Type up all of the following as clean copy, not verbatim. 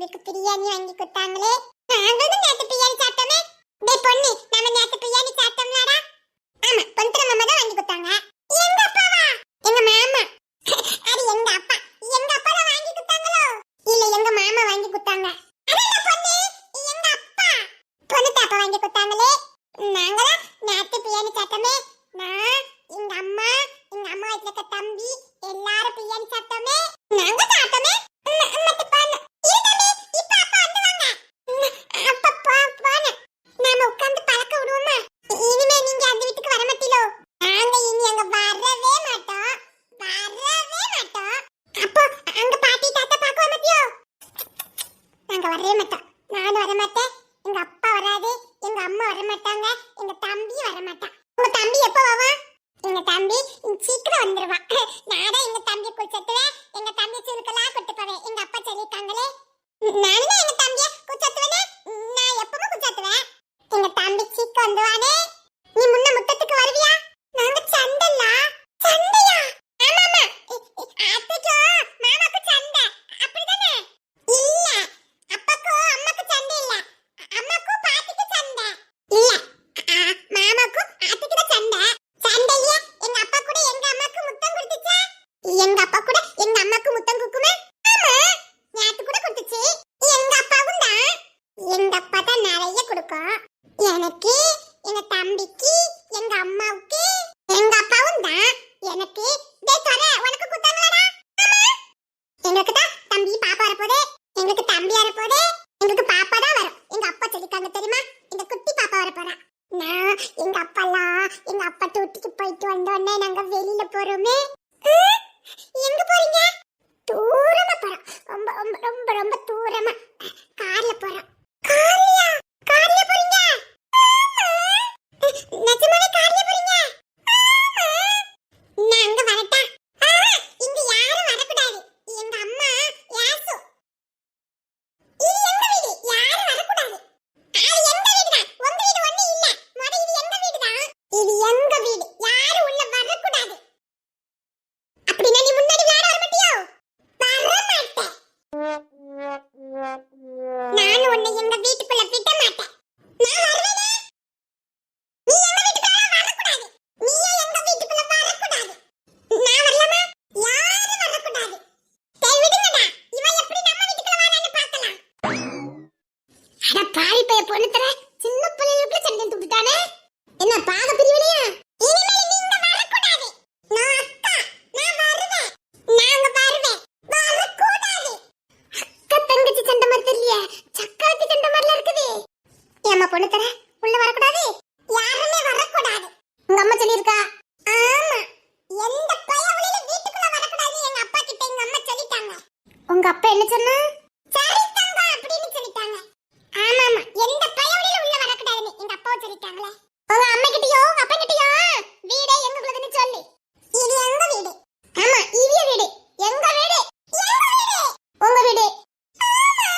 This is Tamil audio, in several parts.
எங்களுக்கு பிரியாணி வாங்கி கொடுத்தாங்களே. நாங்களும் நேத்து பிரியாணி சாப்பிட்டோமே. டேய் பொண்ணு, நம்ம நேத்து பிரியாணி சாப்பிட்டோம்லடா. ஆமா, பொன்னிற மாமா தான் வாங்கி கொடுத்தாங்க. எங்க அப்பாவா? எங்க மாமா. அது எங்க அப்பா. எங்க அப்பா தான் வாங்கி கொடுத்தாங்களோ? இல்ல, எங்க மாமா வாங்கி கொடுத்தாங்க. அதல்ல பொண்ணு, எங்க அப்பா. பொண்ணு தாப்பா வாங்கி கொடுத்தாங்களே. நாங்கலாம் நேத்து பிரியாணி சாப்பிட்டோமே. நான், எங்க அம்மா வீட்ல இருக்க தம்பி எல்லாரும் பிரியாணி சாப்பிட்டோமே. நாங்க சாப்பிட்டோமே. சீக்கிரம் வந்துருவான். நான் தான் எங்க தம்பியை குளிச்சத்துவேன். எங்க தம்பி சுருக்கெல்லாம் கொட்டு போவேன். எங்க அப்பா சொல்லிருக்காங்களே. நானும் எங்க தம்பியை குளிச்சத்துவேனே. நான் எப்பவும் குளிச்சத்துவேன். எங்க தம்பி சீக்கிரம் வந்துவானே. நீ முன்ன முத்தத்துக்கு வருவியா? நாங்க சண்டல்ல. சண்டையா? ஆமாமா. அத்தைக்கு மாமாக்கு சண்டை. அப்படிதானே? இல்ல, அப்பாக்கு அம்மாக்கு சண்டை இல்ல. அம்மாக்கு பாட்டிக்கு சண்டை. இல்ல, மாமாக்கு அத்தைக்கு தான் சண்டை. சண்டையே எங்க அப்பா கூட எங்க அம்மாக்கு முத்தம் கொடுத்துச்சா? எங்க அப்பா கூட எங்க அம்மாக்கு முத்தம் கொடுக்குமே. ஆமா, நேத்து கூட கொடுத்துச்சு. எங்க அப்பாவும் தான். எங்க அப்பா தான் நிறைய கொடுக்கும். எனக்கு, எங்க தம்பிக்கு, எங்க அம்மாவுக்கு. எங்க அப்பாவும் தான். எனக்கு டேய் தர உனக்கு கொடுத்தாங்களடா. ஆமா, எங்களுக்கு தான் தம்பி பாப்பா வரப்போதே. எங்களுக்கு தம்பி வரப்போதே. எங்களுக்கு பாப்பா தான் வரும். எங்க அப்பா சொல்லிருக்காங்க தெரியுமா? இந்த குட்டி பாப்பா வரப்போறா. நான் எங்க அப்பா தூட்டிக்கு போயிட்டு வந்தோடனே நாங்க வெளியில போறோமே. எங்க போறீங்க? தூரமா போறோம். ரொம்ப ரொம்ப ரொம்ப ரொம்ப தூரமா கார்ல போறோம். கார்லயா? கார்ல போறீங்க? நிஜமாவே கார்ல போறீங்க? நாங்க வரட்டா? இங்க யாரும் வரக்கூடாது. எங்க அம்மா யாசு. இது எங்க வீடு, யாரும் வரக்கூடாது. அது எங்க வீடு தான். உங்க வீடு ஒண்ணு இல்ல. மொத இது எங்க வீடு தான். இது எங்க வீடு. யாரும் உள்ள வரக்கூடாது. அப்படினா நீ முன்னாடி விளையாட வர மாட்டியோ? வரமாட்டேன். நான் உன்னை எங்க வீட்டுக்குள்ள விட மாட்டேன். நான் வருவேனே. நீ எங்க வீட்டுக்குள்ள வரக்கூடாது. நீயே எங்க வீட்டுக்குள்ள வரக்கூடாது. நான் வரலாமா? யாரும் வரக்கூடாது. டேய் விடுங்கடா. இவன் எப்படி நம்ம வீட்டுக்குள்ள வரான்னு பார்க்கலாம். அட பாவி பைய பொண்ணு தர. சின்ன பிள்ளைகளுக்கு சண்டை துப்பிட்டானே. என்ன பாக பிரிவினையா? இனிமேல் நீங்க வரக்கூடாது. நான் அக்கா, நான் வருவேன். நாங்க வருவேன். வரக்கூடாது. அக்கா தங்கச்சி சண்டை மாதிரி தெரியல. சக்கரத்தி சண்டை மாதிரில இருக்குது. ஏமா பொண்ணு தர உள்ள வரக்கூடாது. யாருமே வரக்கூடாது. உங்க அம்மா சொல்லிருக்கா? ஆமா, எந்த பையவளையும் வீட்டுக்குள்ள வரக்கூடாது. எங்க அப்பா கிட்ட எங்க அம்மா சொல்லிட்டாங்க. உங்க அப்பா என்ன சொன்னா? சரிதாங்க அப்படின்னு சொல்லிட்டாங்க. ஆமாமா, எந்த பையவளையும் உள்ள வரக்கூடாதுன்னு எங்க அப்பா சொல்லிட்டாங்களே. உங்க அம்மா கிட்டயோ உங்க அப்பா கிட்டயோ வீடே எங்களுக்குள்ளதுன்னு சொல்லு. இது எங்க வீடு. ஆமா, இவிய வீடு. எங்க வீடு. எங்க வீடு. உங்க வீடு. ஆமா,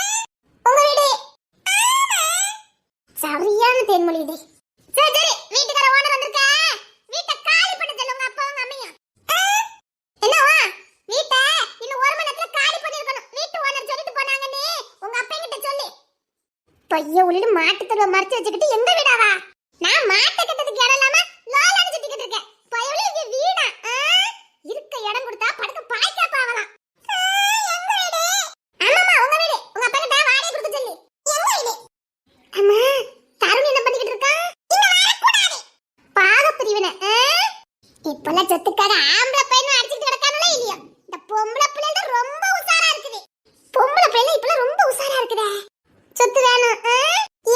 உங்க வீடு. ஆமா. சரியான தேன்மொழி இது. சரி சரி, வீட்டுக்கார ஓனர் வந்திருக்கா. வீட்டை காலி பண்ண சொல்லு உங்க அப்பா உங்க அம்மையா. என்னவா? வீட்டை இன்னும் 1 மணி நேரத்துல காலி பண்ணிருக்கணும். வீட்டு ஓனர் சொல்லிட்டு போனாங்கன்னு உங்க அப்பா கிட்ட சொல்லு. பைய உள்ளிட்டு மாட்டு தருவ மறைச்சு வச்சுக்கிட்டு எங்க வீடாவா? நான் மாட்ட கட்டதுக்கு இடம் இல்லாம லாலான்னு சுத்திக்கிட்டு இருக்கேன். பயவுல இது வீடா? இருக்க இடம் கொடுத்தா படுக்க பாய்க்கா பாவலாம். எங்க வீடு. ஆமாமா, உங்க வீடு. உங்க அப்பா கிட்ட வாடகை கொடுக்க சொல்லு. எங்க வீடு. அம்மா, தருண் என்ன பண்ணிக்கிட்டு இருக்கா? இங்க வரக்கூடாது. பாக பிரிவினை. இப்பெல்லாம் சொத்துக்காக ஆம்பளை பையனும் அடிச்சுட்டு கிடக்கானே இல்லையா? இந்த பொம்பளை பிள்ளைங்க ரொம்ப உசாரா இருக்குது. பொம்பளை பிள்ளைங்க இப்பெல்லாம் ரொம்ப உசாரா இருக்குதே. சொத்து வேணும்.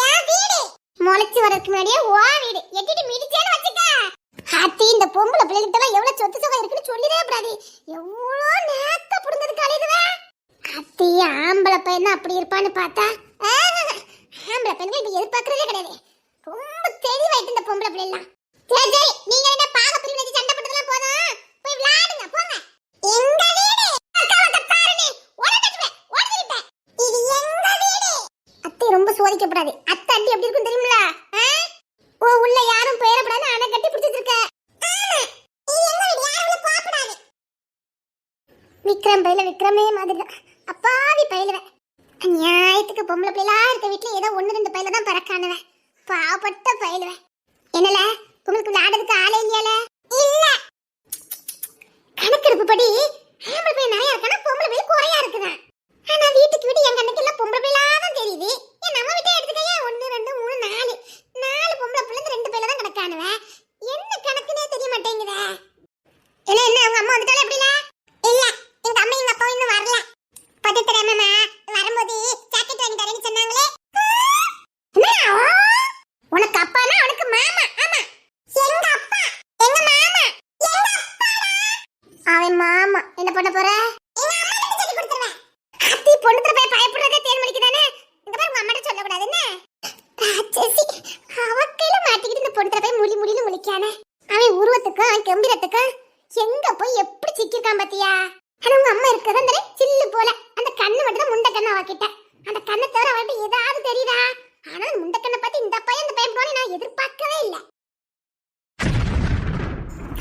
என் வீடு முளைச்சு வரதுக்கு முன்னாடியே ஓ வீடு எட்டிட்டு மிதிச்சேன்னு வச்சுக்க. ஹாத்தி, இந்த பொம்பளை பிள்ளைகிட்ட எல்லாம் எவ்வளவு சொத்து சுகம் இருக்குன்னு சொல்லிடவே கூடாது. எவ்வளோ நேக்க புடுங்கிறது கலையுதுவே. ஹாத்தி, ஆம்பளை பையன் அப்படி இருப்பான்னு பார்த்தா ஆம்பளை பையன்கள் இப்ப எதிர்பார்க்கறதே கிடையாது. ரொம்ப தெளிவாயிட்டு இந்த பொம்பளை பிள்ளைலாம். சரி சரி, நீங்க என்ன பாக பிரிவு வச்சு சண்டை போட்டதெல்லாம் போதும். போய் விளையாடுங்க போங்க. எங்க வீடு. அக்காவட்ட பாருங்க. ஓடட்டவே ஓடிட்டே. இது எங்க வீடு. அத்தை ரொம்ப சோதிக்கப்படாது. அத்தை அண்டி எப்படி இருக்கும் தெரியுமில? ஓ உள்ள யாரும் பேரப்படாது. அணை கட்டி பிடிச்சிட்டு இருக்க. ஆமா, இது எங்க வீடு. யாரும் உள்ள போக கூடாது. விக்ரம் பையில விக்ரமே மாதிரி அப்பாவி பையிலவே. நியாயத்துக்கு பொம்பளை பிள்ளைலா இருக்க வீட்டுல ஏதோ 1-2 பையில தான் பறக்கானுவேன். பாவப்பட்ட பயிலுவேன். என்னல உங்களுக்கு விளையாடுறதுக்கு ஆளே இல்லையால? இல்ல. கணக்கெடுப்பு படி ஆம்பளை பையன் நிறைய இருக்கானா பொம்பளை பையன் குறையா இருக்குதான். ஆனா வீட்டுக்கு வீடு என் கண்ணுக்கு எல்லாம் பொம்பளை பிள்ளைலா தான் தெரியுது. ஏன் நம்ம வீட்டை எடுத்துக்கையா 1 2 3 4 பொம்பளை பிள்ளை 2 பையில தான் கிடக்கானுவேன். என்ன கணக்குனே தெரிய மாட்டேங்குதே. என்ன உங்க அம்மா வந்துட்டாலே எப்படில? இல்ல எங்க அம்மா எங்க அப்பா இன்னும் வரல. பதட்டமா வரும்போது ஜாக்கெட் வாங்கி தரேன்னு சொன்னாங்களே. உனக்கு அப்பானா உனக்கு மாமா. ஆமா எங்க அப்பா எங்க மாமா எங்க அப்பாடா. அவன் மாமா என்ன பண்ண போற? எங்க அம்மா கிட்ட சொல்லி கொடுத்துறேன். அத்தி பொண்ணுத்துல போய் பயப்படுறதே தேன் மணிக்குதானே. இந்த பாரு உங்க அம்மாட்ட சொல்ல கூடாது என்ன? ராட்சசி அவக்கையில மாட்டிக்கிட்டு இந்த பொண்ணுத்துல போய் முழின்னு முழிக்கானே. அவன் உருவத்துக்கும் அவன் கம்பீரத்துக்கும் எங்க போய் எப்படி சிக்கிருக்கான் பாத்தியா? ஆனா உங்க அம்மா இருக்கதான் அந்த சில்லு போல அந்த கண்ணு மட்டும் தான் முண்டை கண்ணு அவகிட்ட. அந்த கண்ணை தவிர அவகிட்ட ஏதாவது தெரியுதா? ஆனா முண்டை கண்ணை பார்த்து இந்த பையன் அந்த பையன் போன நான் எதிர்பார்க்கவே இல்லை.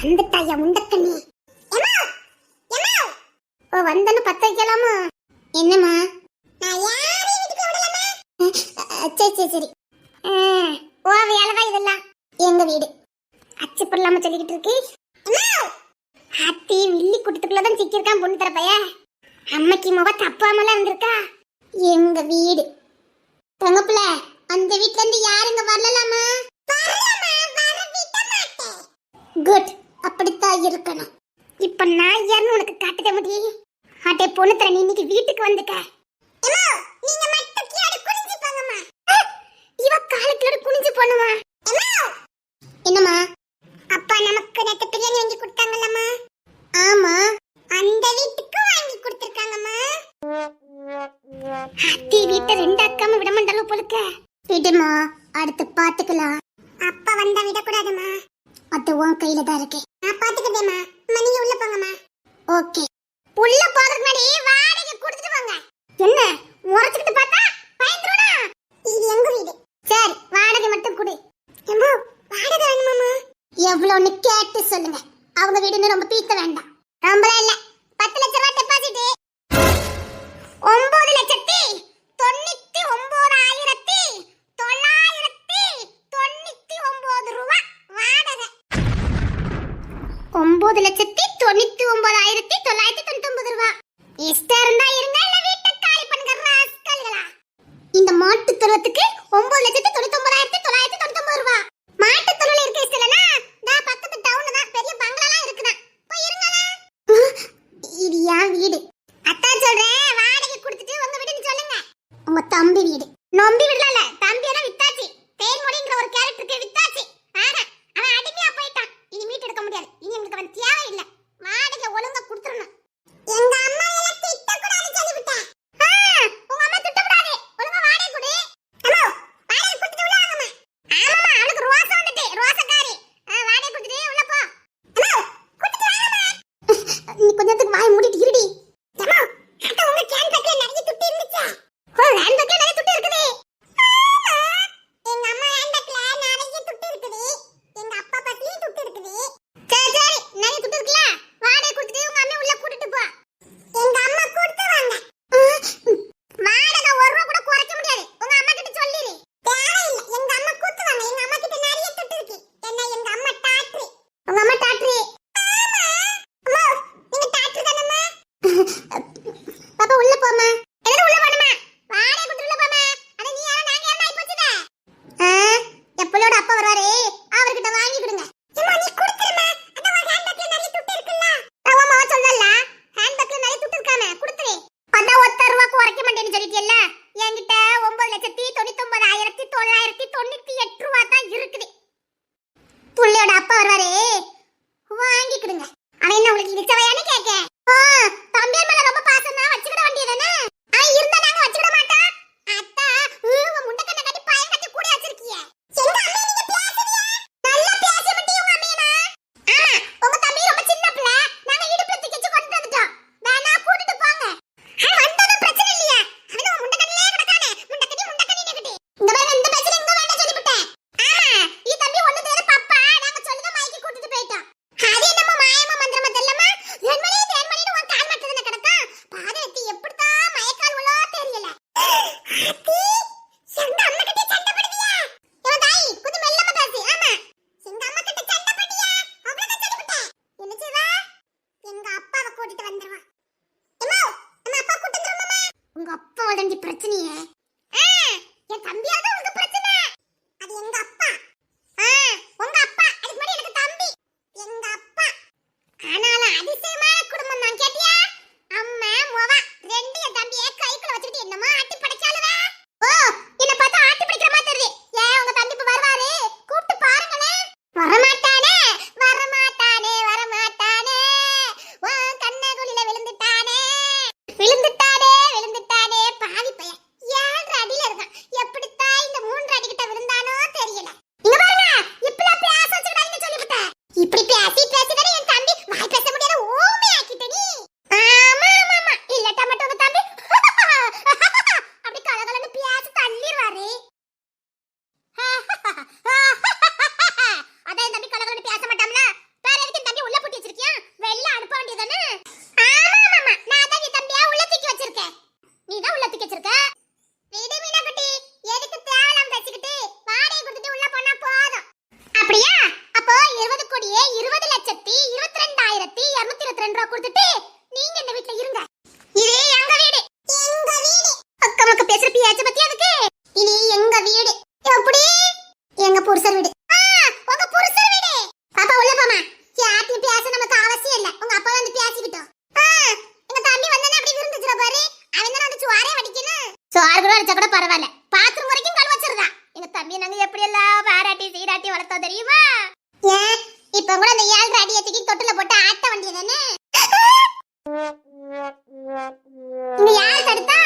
வந்துட்டாயா முண்டக்கண்ணி? ஓ வந்தன்னு 10 வைக்கலாமா? என்னம்மா? நான் யாரையும் வீட்டுக்கு விடலமா. சரி ஓ வேலைதான் இதெல்லாம். எங்க வீடு அச்சு பண்ணலாம சொல்லிக்கிட்டு இருக்கு. அத்தி வில்லி குட்டத்துக்குள்ளதான் சிக்கிருக்கான் பொண்ணு தர பைய. அம்மைக்கு முக தப்பாமலாம் இருந்திருக்கா. எங்க வீடு தங்கப்புல அந்த வீட்ல இருந்து யாருங்க வரலாமா? குட் அப்படித்தான் இருக்கணும். இப்ப நான் யாருன்னு உனக்கு காட்டுக்க முடியும். அட்டே பொண்ணு தர நீ இன்னைக்கு வீட்டுக்கு வந்துக்க. நீங்க மட்டும் கீழே குனிஞ்சு போங்கம்மா. இவ காலுக்குள்ள குனிஞ்சு போணுமா? என்னம்மா? அப்பா நமக்கு நேத்து பிரியாணி வாங்கி கொடுத்தாங்கல்லம்மா. ஆமா அந்த வீட்டுக்கு வாங்கி கொடுத்திருக்காங்கம்மா. அத்தி வீட்டை 2 அக்காம விட மாட்டாலும் போலுக்க. விடுமா அடுத்து பாத்துக்கலாம். அப்பா வந்தா விடக்கூடாதுமா. அது உன் கையில தான் இருக்கு. நான் பாத்துக்கிறேம்மா. நீங்க உள்ள போங்கம்மா. ஓகே உள்ள போறதுக்கு முன்னாடி வாடகை கொடுத்துட்டு வாங்க. என்ன முறைச்சிட்டு பார்த்தா பயந்துருடா. இது எங்க வீடு. சரி வாடகை மட்டும் கொடு. அம்மா வாடகை வேணுமாமா? எவ்வளவுன்னு கேட்டு சொல்லுங்க. அவங்க வீடுன்னு ரொம்ப பீத்த வேண்டாம். ரொம்பலாம் இல்ல 10 லட்சம் ரூபாய் டெபாசிட். 9,99,999 ரூபாய் வாடகை. 9,99,999 ரூபாய். இஷ்டம் இருந்தா இருங்க இல்ல வீட்டை காலி பண்ணுங்க ராஸ்கல்களா. இந்த மாட்டு தொழுவத்துக்கு 9,99,999 ரூபாய். மாட்டு தொழுவல இருக்க இஷ்டம் இல்லனா நான் பக்கத்து டவுன்ல தான் பெரிய பங்களாலாம் இருக்குடா. போய் இருங்கடா. இது யார் வீடு? அத்தா சொல்றேன் வாடகை கொடுத்துட்டு உங்க வீடுன்னு சொல்லுங்க. உங்க தம்பி வீடு. நம்பி விடல தம்பி எல்லாம் வித்தாச்சு. தேன்மொழிங்கிற ஒரு கேரக்டருக்கு வித்தாச்சு. ஆனா அவன் அடிமையா போயிட்டான். இனி மீட் எடுக்க முடியாது. இனி உங்களுக்கு அவன் தேவை இல்ல. வாடகை ஒழுங்கா கொடுத்துறணும். எங்க அம்மா எல்லாம் திட்ட கூடாது சொல்லிவிட்டேன். உங்க அம்மா திட்ட கூடாது. ஒழுங்கா வாடகை கொடு. அம்மா வாடகை கொடுத்துட்டு உள்ள வாங்கம்மா. ஆமாம்மா அவளுக்கு ரோசா வந்துட்டு ரோசக்காரி. வாடகை கொடுத்துட்டு உள்ள போ. அம்மா கொடுத்துட்டு வாங்கம்மா. நீ கொஞ்ச நேரத்துக்கு வாய் மூடிட்டு இருடி. அம்மா அத்த உங்க கேன் பேக்ல நிறைய துட்டு இருந்துச்சு. ஓ கேன் பேக்ல நிறைய துட்டு இருக்குது. பேச்ச பத்தி அதுக்கு இது எங்க வீடு எப்படி எங்க புருஷர் வீடு உங்க புருஷர் வீடு பாப்பா உள்ள போமா யார்ட்டி பேச நமக்கு அவசியம் இல்ல உங்க அப்பா வந்து பேசிக்கிட்டோம் எங்க தம்பி வந்தானே அப்படி விருந்துச்சுற பாரு அவன் தான் அந்த சுவாரே வடிக்கணும் சுவார் கூட அடிச்சா கூட பரவாயில்ல பாத்ரூம் வரைக்கும் கல் வச்சிருக்கா எங்க தம்பி நாங்க எப்படி எல்லாம் பாராட்டி சீராட்டி வளர்த்தோம் தெரியுமா ஏன் இப்ப கூட அந்த 7 அடியை தூக்கி தொட்டுல போட்டு ஆட்ட வேண்டியதானே இங்க யார் தடுத்தா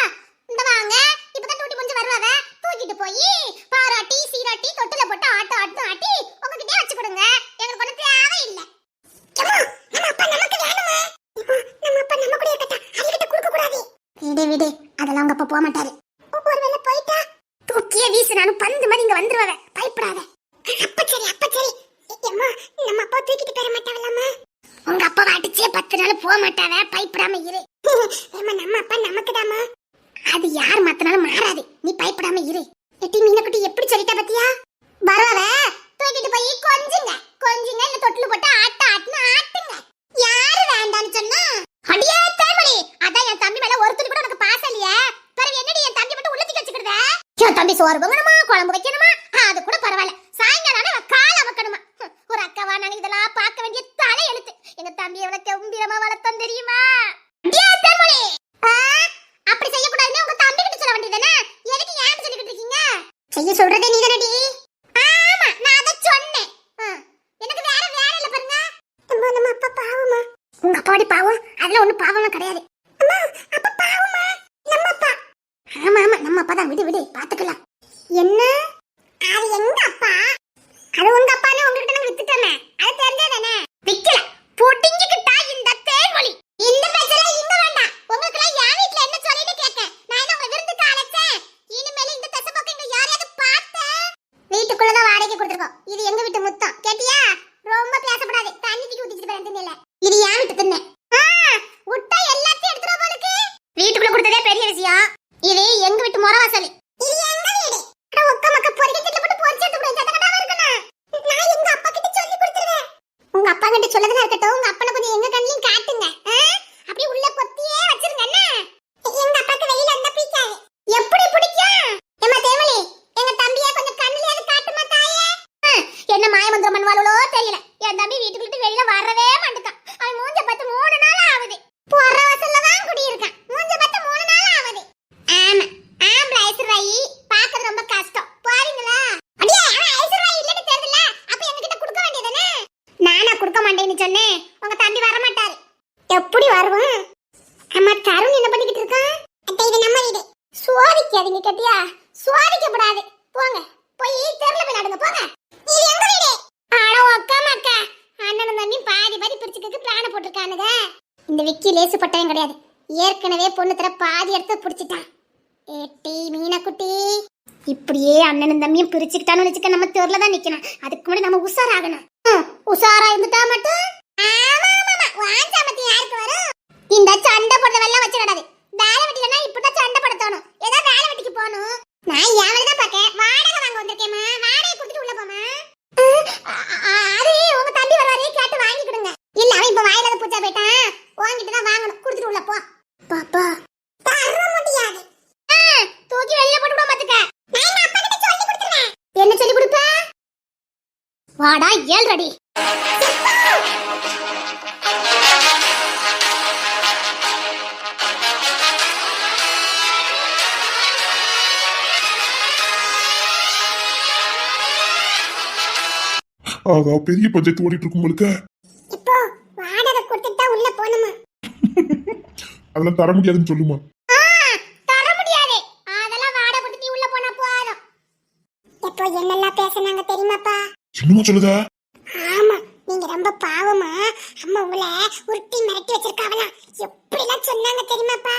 இந்த வாங்க இப்பதான் டூட்டி முடிஞ்சு வருவாவ தூக்கிட்டு போய் பாராட்டி சீராட்டி தொட்டுல போட்டு ஆட்ட ஆட்டு ஆட்டி உங்ககிட்டே வச்சு கொடுங்க எங்களுக்கு ஒண்ணு தேவை இல்ல நம்ம அப்பா நமக்கு வேணுமா நம்ம அப்பா நம்ம கூட இருக்கட்டா அதுகிட்ட குடுக்க கூடாது விடு விடு அதெல்லாம் உங்க அப்பா போக மாட்டாரு ஒருவேளை போயிட்டா தூக்கியே வீசுனாலும் பந்து மாதிரி இங்க வந்துருவாவ பயப்படாத அப்ப சரி அம்மா நம்ம அப்பா தூக்கிட்டு போற மாட்டாவலாமா உங்க அப்பா அடிச்சே 10 நாள் போக மாட்டாவ பயப்படாம இரு நம்ம அப்பா நமக்குதாமா அது யார் மத்தனாலும் மாறாது நீ பயப்படாம இரு எட்டி மீனக்குட்டி எப்படி சொல்லிட்டா பத்தியா வரவ தூக்கிட்டு போய் கொஞ்சுங்க இல்ல தொட்டுல போட்டு ஆட்டுன்னு ஆட்டுங்க யாரு வேண்டான்னு சொன்னா அடியே தேமணி அதான் என் தம்பி மேல ஒரு துளி கூட உனக்கு பாசம் இல்லையே பிறகு என்னடி என் தம்பி மட்டும் உள்ளத்துக்கு வச்சுக்கிடுத என் தம்பி சோறு பொங்கணுமா குழம்பு வைக்கணுமா அது கூட பரவாயில்ல சாயங்காலம் கால வைக்கணுமா ஒரு அக்காவா நான் இதெல்லாம் பார்க்க வேண்டிய தலை எழுத்து எங்க தம்பி எவ்வளவு கம்பீரமா வளர்த்தோம் தெரியுமா அப்படி செய்யக்கூடாதுன்னு உங்க தம்பி கிட்ட சொல்ல வேண்டியதானே எதுக்கு ஏன் சொல்லிக்கிட்டு இருக்கீங்க செய்ய சொல்றதே நீ தானடி ஆமா நான் அத சொன்னேன் எனக்கு வேற வேற இல்ல பாருங்க நம்ம அப்பா பாவமா உங்க அப்பாடி பாவம் அதுல ஒண்ணு பாவம்லாம் கிடையாது அம்மா அப்பா பாவமா நம்ம அப்பா ஆமா நம்ம அப்பா தான் விடு பாத்துக்கலாம் என்ன அது எங்க அப்பா அது உங்க அப்பானே உங்ககிட்ட நான் வித்துட்டேனே அது தெரிஞ்சதானே விக்கல புடிங்கிட்டா இந்த தேன்மொழி இந்த பேச்சல இங்க வேண்டாம் உங்களுக்கு எல்லாம் யா வீட்ல என்ன சொல்லிட்டு கேக்க நான் என்ன உங்க விருந்துக்கு அழைச்சேன் இனிமேல இந்த தசை பக்கம் இங்க யாரையாவது பார்த்த வீட்டுக்குள்ள தான் வாடகை கொடுத்துருக்கோம் இது எங்க வீட்டு முத்தம் கேட்டியா ரொம்ப பேசப்படாது தண்ணி தூக்கி ஊத்திட்டு போறேன் தின்னல இது யா வீட்டு தின்ன உட்டா எல்லாத்தையும் எடுத்துற போலுக்கு வீட்டுக்குள்ள கொடுத்ததே பெரிய விஷயம் இது எங்க வீட்டு முறவாசல் இது எங்க வீடு ஒக்க மக்க பொரிக்கிட்டு போட்டு பொரிச்சு எடுத்து போய் சத்தக்கடாவா இருக்கணும் நான் எங்க அப்பா கிட்ட சொல்லி கொடுத்துறேன் உங்க அப்பா கிட்ட சொல்லதா இருக்கட்டும் உங்க அப்பனை கொஞ்சம் எங்க கண்ணிலையும் காட்டுங்க அப்படியே உள்ள பொத்தியே வச்சிருங்க என்ன எங்க அப்பாக்கு வெளியில வந்தா பிடிக்காது எப்படி பிடிக்கும் ஏமா தேவலி எங்க தம்பியை கொஞ்சம் கண்ணிலையாவது காட்டுமா தாயே என்ன மாயமந்திரம் பண்ணுவாளோ தெரியல என் தம்பி வீட்டுக்குள்ள வெளியில வரவே மாட்டேன் அவன் மூஞ்ச பார்த்து 3 நாள் ஆகுது போற வாசல்ல தான் குடியிருக்கான் மூஞ்ச பார்த்து 3 நாள் ஆகுது ஆமா ஆம்பளை ஐஸ்வராயி பாக்குறது ரொம்ப கஷ்டம் பாருங்களா அடியே அவன் ஐஸ்வராயி இல்லன்னு தெரியல அப்ப என்கிட்ட கொடுக்க வேண்டியதானே நானா கொடுக்க மாட்டேன்னு சொன்னேன் உங்க தம்பி வர மாட்டாரு எப்படி வருவான் அம்மா தருண் என்ன பண்ணிக்கிட்டு இருக்கான் அத்தை இது நம்ம வீடு சுவாதிக்காதீங்க கேட்டியா சுவாதிக்கப்படாது போங்க போய் தெருல போய் நடுங்க போங்க இது எங்க வீடு ஆட அக்கா மக்கா அண்ணனும் தம்பி பாதி பிரிச்சுக்கு பிளான் போட்டிருக்கானுங்க இந்த விக்கி லேசுப்பட்டவன் கிடையாது ஏற்கனவே பொண்ணு தர பாதி எடுத்து பிடிச்சிட்டான் ஏட்டி மீனக்குட்டி இப்படியே அண்ணனும் தம்பியும் பிரிச்சுக்கிட்டான்னு வச்சுக்க நம்ம தெருல தான் நிக்கணும் அதுக்கு முன்னாடி நம்ம உஷாராகணும் உஷாரா இருந்துட்டா மட்டும் யாருக்கு வரும் இந்த சண்டை போடுற வெள்ளம் வச்சிடாது வேலை வெட்டிலனா இப்பதான் சண்டை படுத்தணும் ஏதோ வேலை வெட்டிக்கு போகணும் நான் ஏவல தான் பாக்கேன் வாடகை வாங்க வந்திருக்கேம்மா வாடகை கொடுத்துட்டு உள்ள போமா அது உங்க தம்பி வராதே கேட்டு வாங்கி கொடுங்க இல்ல அவன் இப்ப வாயில பூச்சா போயிட்டான் வாங்கிட்டு தான் வாங்கணும் கொடுத்துட்டு உள்ள போ பாப்பா தர முடியாது தூக்கி வெளியில போட்டு விட மாத்துக்க நான் அப்பா கிட்ட சொல்லி கொடுத்துறேன் என்ன சொல்லி கொடுப்ப வாடா 7 அடி அதான் பெரிய பட்ஜெட் ஓடிட்டு இருக்கும் உங்களுக்கு இப்போ வாடகை கொடுத்துட்டா உள்ள போணுமா அதெல்லாம் தர முடியாதுன்னு சொல்லுமா தர முடியாது அதெல்லாம் வாடகை கொடுத்து உள்ள போனா போதும் இப்போ என்னெல்லாம் பேசனாங்க தெரியுமாப்பா என்னமா சொல்லுதா ஆமா நீங்க ரொம்ப பாவமா அம்மா உங்களை உருட்டி மிரட்டி வச்சிருக்காவலாம் எப்படிலாம் சொன்னாங்க தெரியுமாப்பா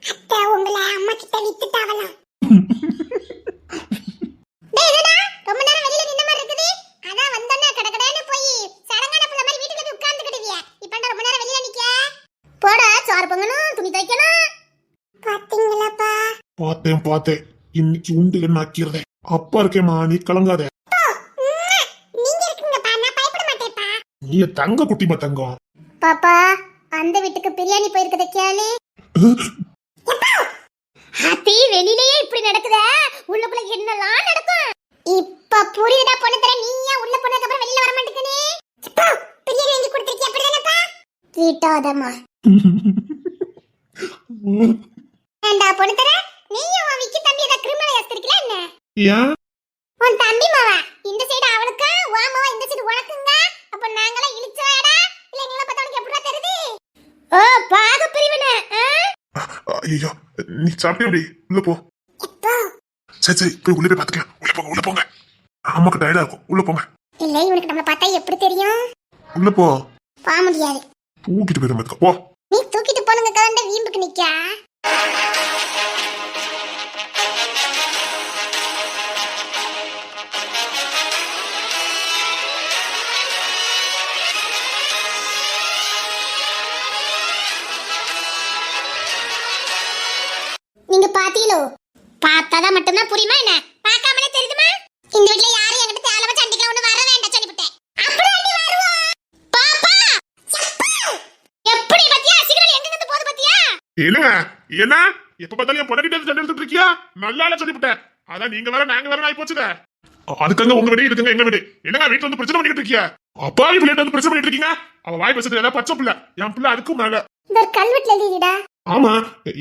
அத்தை உங்களை அம்மா கிட்ட வித்துட்டாவலாம் ரொம்ப நேரம் வெளியில நின்ன மாதிரி இருக்குது அதான் வந்தனே கடகடன்னு போய் சடங்கான புள்ள மாதிரி வீட்டுல போய் உட்கார்ந்துக்கிடுவிய இப்ப ரொம்ப நேரம் வெளியில நிக்க போடா சோறு பொங்கணும் துணி துவைக்கணும் பாத்தீங்களாப்பா பார்த்தேன் இன்னைக்கு உண்டு என்ன ஆக்கிறதே அப்பா இருக்கேம்மா நீ கலங்காத நீங்க இருக்கீங்கப்பா நான் பயப்பட மாட்டேன்ப்பா நீ தங்க குட்டிமா தங்கம் பாப்பா அந்த வீட்டுக்கு பிரியாணி போயிருக்கத கேளு ஹாத்தி வெளியிலேயே இப்படி நடக்குதா? உள்ளுக்குள்ள என்னலாம் நடக்கும்? இப்ப புரியுதா பொண்ணு தர? நீ ஏன் உள்ள போனதுக்கு அப்புறம் வெளியில வர மாட்டேங்கனே? அப்பா பிரியாணி வாங்கி கொடுத்திருக்கியா? அப்படிதானப்பா? வீட்டாதம்மா. ஏண்டா பொண்ணு தர? நீயும் உன் விக்கி தம்பி ஏதா கிரிமினல் ஏத்திருக்கல என்ன? ஏன் உன் தம்பி மாவா இந்த சைடு அவளுக்கா, வா மாவா இந்த சைடு உனக்குங்க. அப்ப நாங்களே இழுச்சவாடா? இல்ல எங்கள பார்த்தா உனக்கு எப்படிடா தெரியுது? ஓ பாக பிரிவினை. ஐயோ நீ சாப்பிட்டே உள்ள போ. எப்போ? சரி சரி போய் உள்ள போய் பாத்துக்கலாம். உள்ள போங்க அம்மாக்கு டயர்டா இருக்கும். உள்ள போங்க. இல்ல இவனுக்கு நம்மள பார்த்தா எப்படி தெரியும்? உள்ள போ. போக முடியாது. தூக்கிட்டு போயிடும் போ. நீ தூக்கிட்டு போனுங்க கவண்ட வீம்புக்கு நிக்கா. நீங்க பாத்தீங்களோ? பார்த்தாதான் மட்டும்தான் புரியுமா என்ன? பார்க்காமலே தெரியுமா? இந்த வீட்ல யாரும் என்கிட்ட தேவலமா சண்டிக்கலாம் ஒண்ணு வர வேண்டாம் சொல்லிவிட்டேன். அப்படியே வருவோம். பாப்பா எப்படி பத்தியா? சிக்னல் எங்க இருந்து போகுது பத்தியா? இல்லங்க என்ன எப்ப பார்த்தாலும் என் பொண்ணு சண்டை எடுத்துட்டு இருக்கியா? நல்லா சொல்லிவிட்டேன். அதான் நீங்க வேற நாங்க வேற ஆயி போச்சுங்க. அதுக்கங்க உங்க வீடு இருக்குங்க எங்க வீடு. என்னங்க வீட்டுல வந்து பிரச்சனை பண்ணிட்டு இருக்கியா? அப்பாவி பிள்ளைகிட்ட வந்து பிரச்சனை பண்ணிட்டு இருக்கீங்க. அவ வாய் பேசுறது ஏதாவது பச்சை பிள்ளை. என் பிள்ளை அதுக்கும் மேல. இந்த கல்வெட்டுல எழுதிடா. ஆமா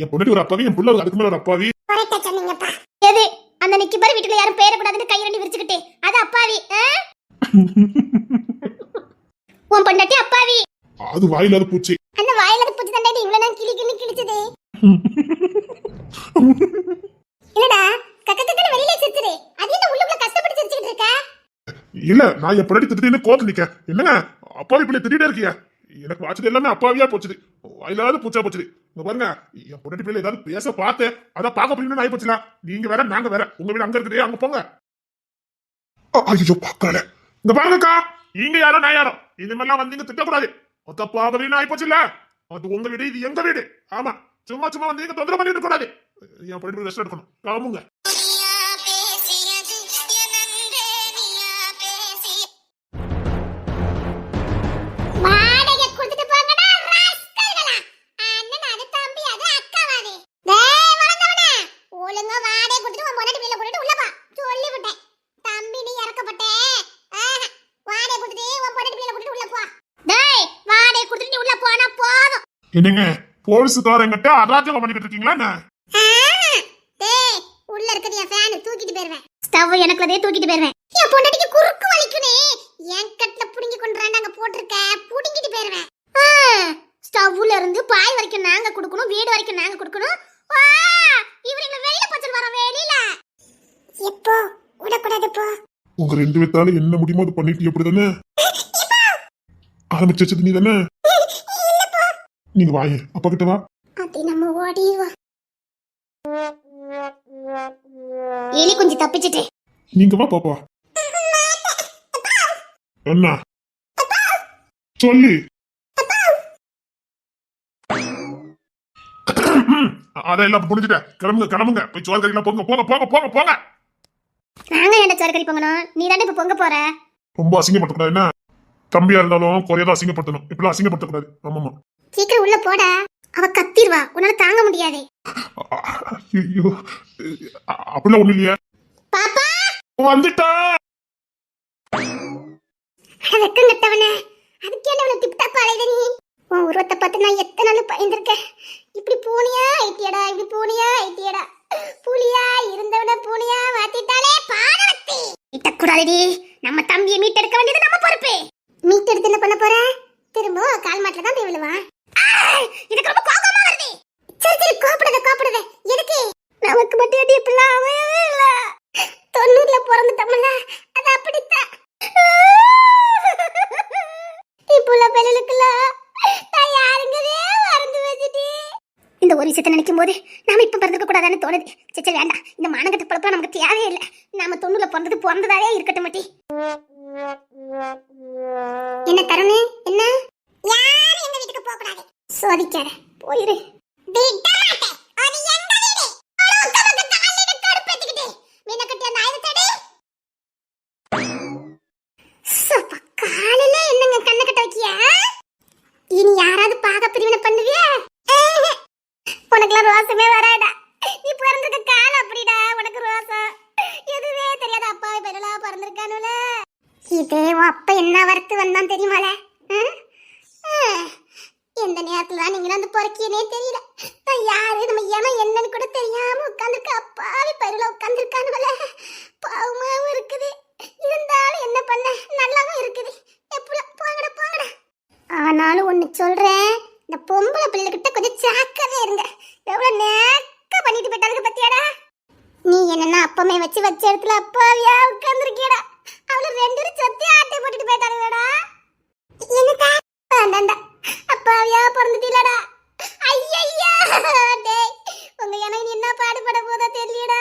என் பொண்ணு ஒரு அப்பாவி, என் பிள்ளை அதுக்கு மேல ஒரு அப்பாவி. கரெக்ட்டா சொன்னீங்கப்பா. எது அந்த நிக்கி பாரு வீட்டுல யாரும் பேர கூடாதுன்னு கை ரெண்டு விரிச்சுக்கிட்டே அது அப்பாவி. உன் பொண்டாட்டி அப்பாவி. அது வாயிலாத பூச்சி. அந்த வாயிலாத பூச்சி தாண்டா இவ்வளவு நான் கிழிச்சது. என்னடா கக்கக்கன்னு வெளியில சிரிச்சுதே? அது என்ன உள்ளுக்குள்ள கஷ்டப்பட்டு சிரிச்சிட்டு இருக்க? இல்ல நான் என் பொண்ணு திட்டின்னு கோத்து நிக்க. என்னங்க அப்பாவி பிள்ளை திட்டிட்டே இருக்கியா? எனக்கு வாச்சது எல்லாமே அப்பாவியா போச்சுது. வாயிலாத பூச்சா போச்சுது. இங்க பாருங்க என் பொண்ணு பிள்ளை ஏதாவது பேச பார்த்தேன். அதான் பார்க்க போறீங்கன்னு ஆயி போச்சுல. நீங்க வேற நாங்க வேற. உங்க வீடு அங்க இருக்குது அங்க போங்க. ஐயோ பாக்கல. இங்க பாருங்கக்கா நீங்க யாரோ நான் யாரோ இது மாதிரிலாம் வந்தீங்க திட்டக்கூடாது. மொத்த பாகவீன்னு ஆயி போச்சுல்ல. அது உங்க வீடு இது எங்க வீடு. ஆமா சும்மா சும்மா வந்து நீங்க தொந்தரவு பண்ணிட்டு கூடாது. என் பொண்ணு ரெஸ்ட் எடுக்கணும். காமுங்க. என்னங்க போலீஸ்காரங்கிட்ட அராஜகம் பண்ணிட்டு இருக்கீங்களா என்ன? டேய் உள்ள இருக்குது என் ஃபேன் தூக்கிட்டு போய்டுவேன். ஸ்டவ் எனக்கு அதே தூக்கிட்டு போய்டுவேன். என் பொண்டாட்டிக்கு குறுக்கு வலிக்குனே. என் கட்ல புடிங்கி கொண்டறாங்க அங்க போட்டுருக்க. புடிங்கிட்டு போய்டுவேன். ஸ்டவ்ல இருந்து பாய் வரைக்கும் நாங்க கொடுக்கணும், வீடு வரைக்கும் நாங்க கொடுக்கணும். வா இவங்க வெளியில பச்சல் வர வெளியில. எப்போ உடக்கூடாது போ. உங்க ரெண்டு பேத்தால என்ன முடியுமோ அது பண்ணிட்டு எப்படிதானே? ஆரம்பிச்சது நீ தானே? நீங்க வாங்க அப்பா கிட்ட வா. அது நம்ம ஓடிவா. எலி கொஞ்சம் தப்பிச்சிட்டே. நீங்க வா பாப்பா. என்ன சொல்லு. அதெல்லாம் புரிஞ்சுட்டேன். கிளம்புங்க போய் சோறு கறிலாம் போங்க போங்க போங்க போங்க போங்க. நாங்க என்ன சோறு கறி பொங்கணும்? நீ தானே இப்ப பொங்க போற. ரொம்ப அசிங்கப்படுத்தக்கூடாது என்ன? தம்பியா இருந்தாலும் குறையதான் அசிங்கப்படுத்தணும். இப்பெல்லாம் அசிங்கப்படுத்தக்கூடாது. ஆமாமா சீக்கிரம் உள்ள போடா. அவ கத்திடுவா. உன்னால தாங்க முடியாது. ஐயோ அப்படிலாம் ஒண்ணு இல்லையா? பாப்பா வந்துட்டா. வெக்கம் கட்டவனே. அதுக்கு என்ன அவனை டிப் டாப் அலையுத நீ? உன் உருவத்தை பார்த்து நான் எத்தனை நாள் பயந்துருக்கேன். இப்படி பூனியா ஐட்டியடா, இப்படி பூனியா ஐட்டியடா. புலியா இருந்தவன பூனியா மாத்திட்டாலே பாடவத்தி. இட்டக்கூடாதுடி. நம்ம தம்பியை மீட்டெடுக்க வேண்டியது நம்ம பொறுப்பு. மீட்டெடுத்து என்ன பண்ண போற? திரும்ப கால் மாட்டில தான் போய் விழுவான். எனக்கு ரொம்ப கோபமா வருது. சரி சரி கோபப்படாத. எதுக்கு? நமக்கு மட்டும் அடி இப்பெல்லாம் அமையவே இல்ல. 90ல பிறந்துட்டோம்ல அது அப்படித்தான். இப்புள்ள பெண்களுக்குலாம் நான் யாருங்கதே மறந்து வச்சுட்டே. இந்த ஒரு விஷயத்தை நினைக்கும் போது நாம இப்ப பிறந்திருக்க கூடாதான்னு தோணுது. சரி வேண்டாம். இந்த மானகட்ட பழப்பம் நமக்கு தேவையே இல்லை. நாம 90ல பிறந்ததாலே இருக்கட்டும் மாட்டி. என்ன தருணே? என்ன யாரும் எங்க வீட்டுக்கு போக கூடாது. சோதிக்காத போயிரு. விட மாட்டேன். அது எங்க வீடு. அழுக்க மக்க காலில கடுப்பேத்திக்கிட்டு மீன கட்டி அந்த ஆயுதத்தடி. சப்ப காலில என்னங்க கண்ண கட்ட வைக்கியா? இனி யாராவது பாக பிரிவினை பண்ணுவியா? உனக்குலாம் ரோசமே வராடா. நீ போற இது உன் அப்பா என்ன வரத்து வந்தான் தெரியுமால? எந்த நேரத்துல தான் நீங்க வந்து பொறுக்கியனே தெரியல. நான் யாரு நம்ம ஏமா என்னன்னு கூட தெரியாம உட்காந்துருக்க அப்பாவி பருல உட்காந்துருக்கானுல. பாவமாவும் இருக்குது, இருந்தாலும் என்ன பண்ண நல்லாவும் இருக்குது. எப்படி போங்கடா போங்கடா. ஆனாலும் ஒண்ணு சொல்றேன், இந்த பொம்பளை பிள்ளைகிட்ட கொஞ்சம் சாக்கவே இருங்க. எவ்வளவு நேக்க பண்ணிட்டு போயிட்டாங்க பத்தியாடா. நீ என்னன்னா அப்பமே வச்ச இடத்துல அப்பாவியா உட்கார்ந்துருக்கியடா. அவள ரெண்டு பேரும் சொத்தி ஆட்டை போட்டுட்டு போயிட்டாங்கடா. என்னடா வேண்டாண்டா, அப்பாவியா பிறந்துட்டீலடா. ஐயய்யா டேய், உங்க எனக்கு என்ன பாடுபட போதா தெரியலடா.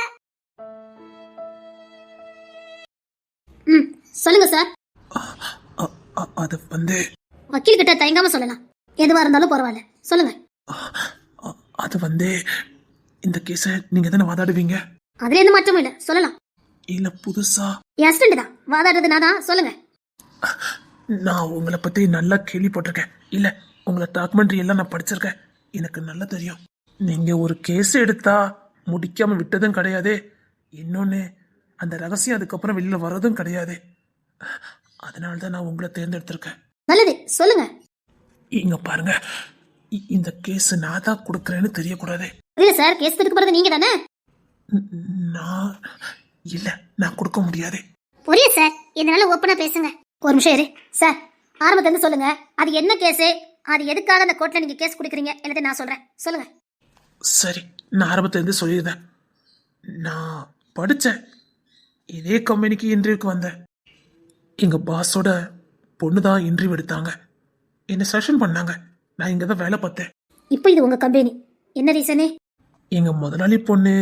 சொல்லுங்க சார். அது வந்து வக்கீல் கிட்ட தயங்காம சொல்லலாம், எதுவா இருந்தாலும் பரவாயில்ல, சொல்லுங்க. அது வந்து இந்த கேஸை நீங்க தானே வாதாடுவீங்க? அதுல எந்த மாற்றமும் இல்ல, சொல்லலாம். இல்ல புதுசா என் அசிஸ்டன்ட் தான் வாதாடுறது, நான் தான். சொல்லுங்க. நான் உங்களை பத்தி நல்லா கேள்விப்பட்டிருக்கேன். இல்ல உங்களை டாக்குமெண்ட்ரி எல்லாம் நான் படிச்சிருக்கேன், எனக்கு நல்லா தெரியும். நீங்க ஒரு கேஸ் எடுத்தா முடிக்காம விட்டதும் கிடையாது, இன்னொன்னு அந்த ரகசியம் அதுக்கப்புறம் வெளியில வர்றதும் கிடையாது. அதனாலதான் நான் உங்களை தேர்ந்தெடுத்திருக்கேன். நல்லது, சொல்லுங்க. இங்க பாருங்க, இந்த கேஸ் நான் தான் கொடுக்கறேன்னு தெரியக்கூடாது. இல்ல சார், கேஸ் எடுக்க போறது நீங்க தானே? நான் இல்ல, நான் கொடுக்க முடியாது. புரியுது சார், இதனால ஓப்பனா பேசுங்க. ஒரு நிமிஷம் இரு சார், ஆரம்பத்துல இருந்து சொல்லுங்க. அது என்ன கேஸ், அது எதுக்காக அந்த கோர்ட்ல நீங்க கேஸ் குடுக்குறீங்க எல்லாத்தையும் நான் சொல்றேன், சொல்லுங்க. சரி, நான் ஆரம்பத்துல இருந்து சொல்லியிருந்தேன். நான் படித்தேன், இதே கம்பெனிக்கு இன்டர்வியூக்கு வந்தேன். எங்க பாஸோட பொண்ணு தான் இன்டர்வியூ எடுத்தாங்க, என்ன செஷன் பண்ணாங்க. நான் இங்க தான் வேலை பார்த்தேன். இப்போ இது உங்க கம்பெனி, என்ன ரீசனே? எங்க முதலாளி பொண்ணு